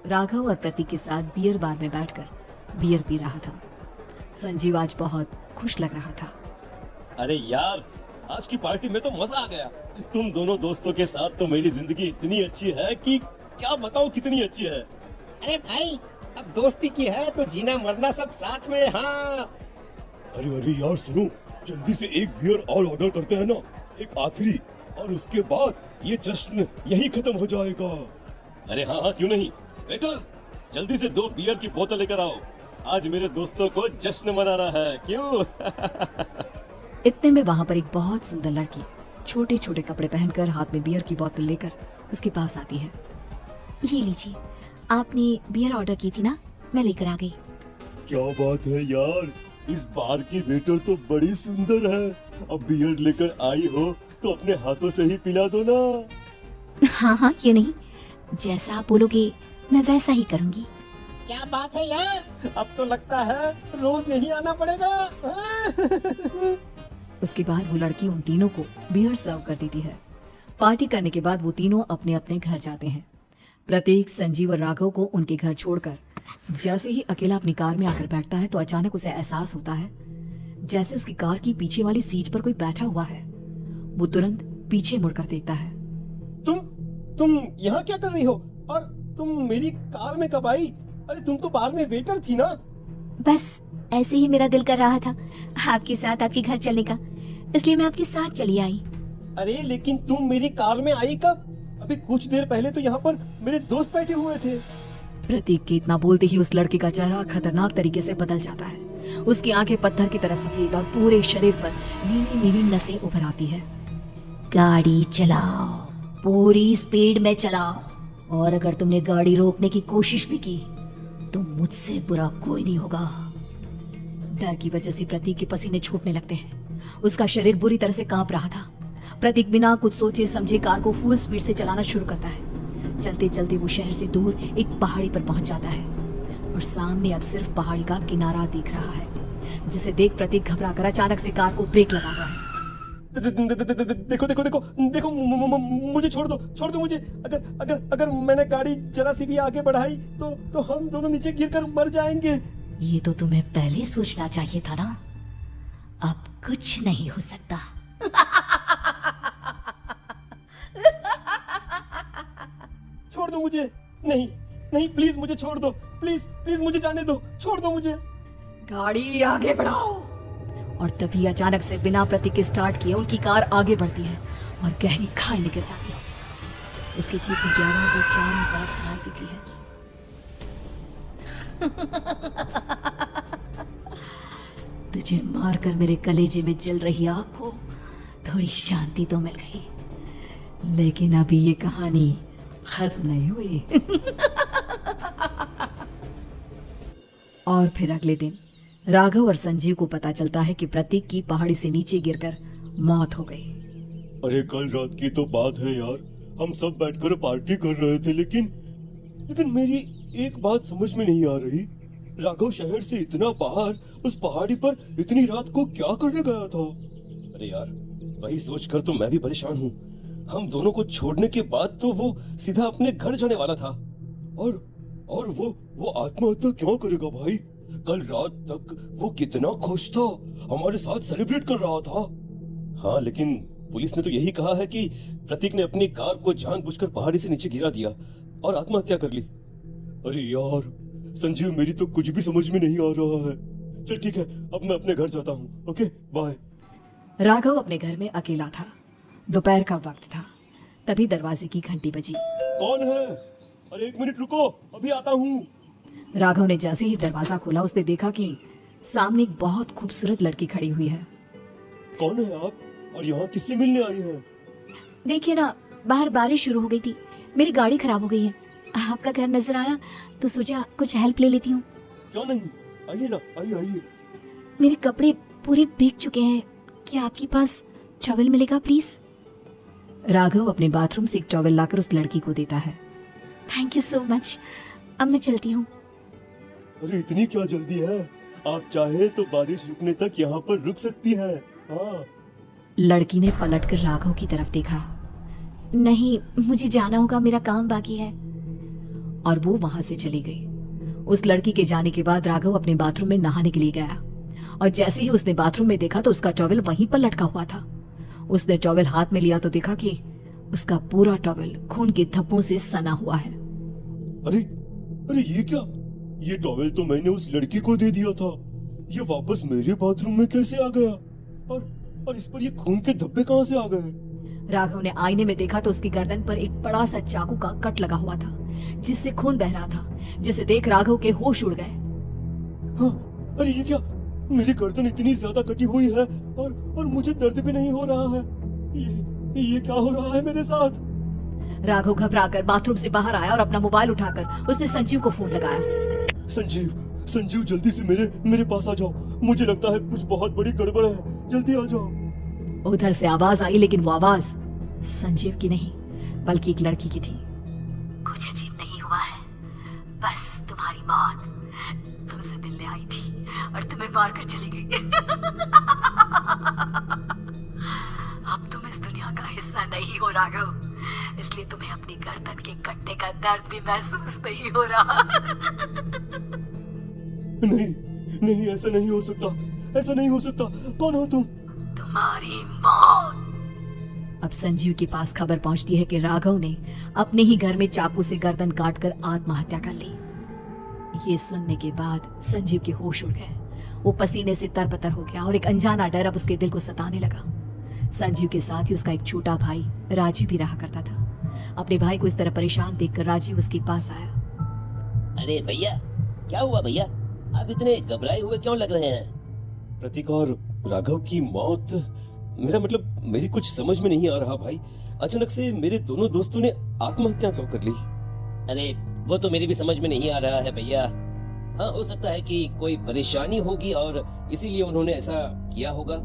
राघव और प्रतीक के साथ बियर बार में बैठकर बियर पी रहा था। संजीव आज बहुत खुश लग रहा था। अरे यार, आज की पार्टी में तो मजा आ गया। तुम दोनों दोस्तों के साथ तो मेरी जिंदगी इतनी अच्छी है कि क्या बताऊं कितनी अच्छी है। अरे भाई, अब दोस्ती की है तो जीना मरना सब साथ में। हाँ अरे अरे यार सुनो, जल्दी से एक बियर और ऑर्डर करते हैं ना, एक आखिरी, और उसके बाद ये जश्न यही खत्म हो जाएगा। अरे हाँ हाँ, क्यों नहीं। वेटर, जल्दी से 2 बियर की बोतल लेकर आओ। आज मेरे दोस्तों को जश्न मनाना है, क्यों? इतने में वहां पर एक बहुत सुंदर लड़की छोटे छोटे कपड़े पहनकर हाथ में बियर की बोतल लेकर उसके पास आती है। ये लीजिए, आपने बियर ऑर्डर की थी ना, मैं लेकर आ गई। क्या बात है यार, इस बार की वेटर तो बड़ी सुंदर है। अब बियर लेकर आई हो तो अपने हाथों से ही पिला दो ना। हाँ हाँ, क्यों नहीं, जैसा आप बोलोगे मैं वैसा ही करूँगी। क्या बात है यार, अब तो लगता है रोज यही आना पड़ेगा। उसके बाद वो लड़की उन तीनों को बियर सर्व कर देती है। पार्टी करने के बाद वो तीनों अपने अपने घर जाते हैं। प्रतीक, संजीव और राघव को उनके घर छोड़कर जैसे ही अकेला अपनी कार में आकर बैठता है तो अचानक उसे एहसास होता है जैसे उसकी कार की पीछे वाली सीट पर कोई बैठा हुआ है। वो तुरंत पीछे मुड़कर देखता है। तुम यहाँ क्या कर रही हो? और तुम मेरी कार में कब आई? अरे तुम तो बार में वेटर थी ना। बस ऐसे ही मेरा दिल कर रहा था आपके साथ आपके घर चलने का, इसलिए मैं आपके साथ चली आई। अरे लेकिन तुम मेरी कार में आई कब? अभी कुछ देर पहले तो यहाँ पर मेरे दोस्त बैठे हुए थे। प्रतीक के इतना बोलते ही उस लड़के का चेहरा खतरनाक तरीके से बदल जाता है। उसकी आंखें पत्थर की तरह सफेद और पूरे शरीर पर नीली नीली नसें उभर आती है। गाड़ी चलाओ, पूरी स्पीड में चलाओ, और अगर तुमने गाड़ी रोकने की कोशिश भी की तो मुझसे बुरा कोई नहीं होगा। डर की वजह से प्रतीक के पसीने छूटने लगते हैं। उसका शरीर बुरी तरह से कांप रहा था। प्रतीक बिना कुछ सोचे समझे कार को फुल स्पीड से चलाना शुरू करता है। चलते चलते वो शहर से दूर एक पहाड़ी पर पहुंच जाता है और सामने अब सिर्फ पहाड़ी का किनारा दिख रहा है, जिसे देख प्रतीक घबराकर अचानक से कार को ब्रेक लगाता है। देखो देखो देखो देखो, मुझे छोड़ दो मुझे। अगर अगर अगर मैंने गाड़ी जरा सी भी आगे बढ़ाई तो हम दोनों नीचे गिरकर मर जाएंगे। ये तो तुम्हें पहले सोचना चाहिए था ना। अब कुछ नहीं हो सकता। छोड़ दो मुझे। नहीं नहीं, प्लीज मुझे छोड़ दो। प्लीज प्लीज मुझे जाने दो, छोड़ दो मुझे। गाड़ी आगे बढ़ाओ। और तभी अचानक से बिना प्रतीक के स्टार्ट किए उनकी कार आगे बढ़ती है और गहरी खाई में गिर जाती है। उसकी चीखने की आवाज चारों तरफ सुनाई देती है। तुझे मारकर मेरे कलेजे में जल रही आग को थोड़ी शांति तो मिल गई, लेकिन अभी ये कहानी खत्म नहीं हुई। और फिर अगले दिन राघव और संजीव को पता चलता है कि प्रतीक की पहाड़ी से नीचे गिरकर मौत हो गई। अरे कल रात की तो बात है यार, हम सब बैठकर पार्टी कर रहे थे, लेकिन मेरी एक बात समझ में नहीं आ रही। राघव शहर से इतना बाहर उस पहाड़ी पर इतनी रात को क्या करने गया था? अरे यार, वही सोचकर तो मैं भी परेशान हूँ। हम दोनों को छोड़ने के बाद तो वो सीधा अपने घर जाने वाला था, और वो आत्महत्या क्यों करेगा भाई? कल रात तक वो कितना खुश था, हमारे साथ सेलिब्रेट कर रहा था। हाँ, लेकिन पुलिस ने तो यही कहा है कि प्रतीक ने अपनी कार को जानबूझकर पहाड़ी से नीचे गिरा दिया और आत्महत्या कर ली। अरे यार संजीव, मेरी तो कुछ भी समझ में नहीं आ रहा है। चल ठीक है, अब मैं अपने घर जाता हूँ। Okay bye. राघव अपने घर में अकेला था। दोपहर का वक्त था। तभी दरवाजे की घंटी बजी। कौन है? अरे 1 मिनट रुको, अभी आता हूँ। राघव ने जैसे ही दरवाजा खोला उसने देखा कि सामने एक बहुत खूबसूरत लड़की खड़ी हुई है। कौन है आप और यहाँ किससे मिलने आई हैं? देखिए ना, बाहर बारिश शुरू हो गई थी, मेरी गाड़ी खराब हो गई है। आपका घर नजर आया तो सोचा कुछ हेल्प ले लेती हूँ। क्यों नहीं, आइए ना, आइए। मेरे कपड़े पूरे भीग चुके हैं, क्या आपके पास टॉवल मिलेगा प्लीज? राघव अपने बाथरूम से एक टॉवल लाकर उस लड़की को देता है। थैंक यू सो मच, अब मैं चलती हूँ। अरे इतनी क्या जल्दी है? आप चाहे तो बारिश रुकने तक यहाँ पर रुक सकती है। हाँ। लड़की ने पलटकर राघव की तरफ देखा। नहीं, मुझे जाना होगा, मेरा काम बाकी है। और वो वहां से चली गई। उस लड़की के जाने के बाद राघव अपने बाथरूम में नहाने के लिए गया और जैसे ही उसने बाथरूम में देखा तो उसका टॉवेल वहीं पर लटका हुआ था। उसने टॉवेल हाथ में लिया तो देखा कि उसका पूरा टॉवेल खून के धब्बों से सना हुआ है। अरे अरे ये क्या? ये टॉवेल तो मैंने उस लड़की को दे दिया था। ये वापस मेरे बाथरूम में कैसे आ गया? और इस पर ये खून के धब्बे कहां से आ गए? राघव ने आईने में देखा तो उसकी गर्दन पर एक बड़ा सा चाकू का कट लगा हुआ था जिससे खून बह रहा था, जिसे देख राघव के होश उड़ गए। हाँ, अरे ये क्या? मेरी गर्दन इतनी ज्यादा कटी हुई है और मुझे दर्द भी नहीं हो रहा है। ये क्या हो रहा है मेरे साथ? राघव घबराकर बाथरूम से बाहर आया और अपना मोबाइल उठाकर उसने संजीव को फोन लगाया। संजीव जल्दी से मेरे पास आ जाओ। मुझे लगता है कुछ बहुत बड़ी गड़बड़ है, जल्दी आ जाओ। उधर से आवाज आई लेकिन वो आवाज संजीव की नहीं बल्कि एक लड़की की थी। कुछ अजीब नहीं हुआ है, बस तुम्हारी मौत तुमसे मिलने आई थी और तुम्हें मार कर चली गई। अब तुम इस दुनिया का हिस्सा नहीं हो राघव, इसलिए तुम्हें अपनी गर्दन के कटने का दर्द भी महसूस नहीं हो रहा। नहीं, ऐसा नहीं हो सकता। कौन हो तुम? तुम्हारी मौत। अब संजीव के पास खबर पहुंचती है कि राघव ने अपने ही घर में चाकू से गर्दन काटकर आत्महत्या कर ली। ये सुनने के बाद संजीव के होश उड़ गए। वो पसीने से तरबतर हो गया और एक अनजाना डर अब उसके दिल को सताने लगा। संजीव के साथ ही उसका एक छोटा भाई राजीव भी रहा करता था। अपने भाई को इस तरह परेशान देखकर राजीव उसके पास आया। अरे भैया, क्या हुआ भैया? आप इतने घबराए हुए क्यों लग रहे हैं? प्रतीक और राघव की मौत, मेरा मतलब मेरी कुछ समझ में नहीं आ रहा भाई। अचानक से मेरे दोनों दोस्तों ने आत्महत्या क्यों कर ली? अरे वो तो मेरी भी समझ में नहीं आ रहा है भैया। हाँ, हो सकता है कि कोई परेशानी होगी और इसीलिए उन्होंने ऐसा किया होगा।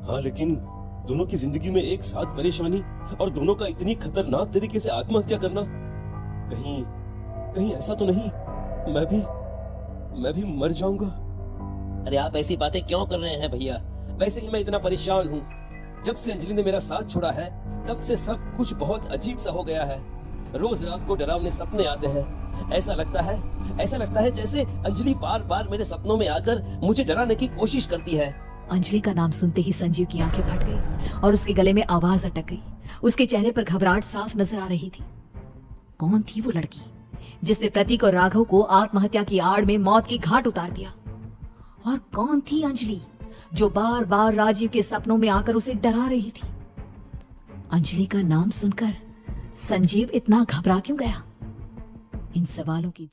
हाँ, लेकिन दोनों की जिंदगी में एक साथ परेशानी और दोनों का इतनी खतरनाक तरीके से आत्महत्या करना, कहीं ऐसा तो नहीं मैं भी मर जाऊंगा? अरे आप ऐसी बातें क्यों कर रहे हैं भैया? वैसे ही मैं इतना परेशान हूँ। जब से अंजलि ने मेरा साथ छोड़ा है तब से सब कुछ बहुत अजीब सा हो गया है। रोज रात को डरावने सपने आते हैं। ऐसा लगता है जैसे अंजलि बार बार मेरे सपनों में आकर मुझे डराने की कोशिश करती है। अंजलि का नाम सुनते ही संजीव की आंखें फट गई और उसके गले में आवाज अटक गई। उसके चेहरे पर घबराहट साफ नजर आ रही थी। कौन थी वो लड़की जिसने प्रतीक और राघव को आत्महत्या की आड़ में मौत की घाट उतार दिया? और कौन थी अंजलि जो बार बार राजीव के सपनों में आकर उसे डरा रही थी? अंजलि का नाम सुनकर संजीव इतना घबरा क्यों गया? इन सवालों की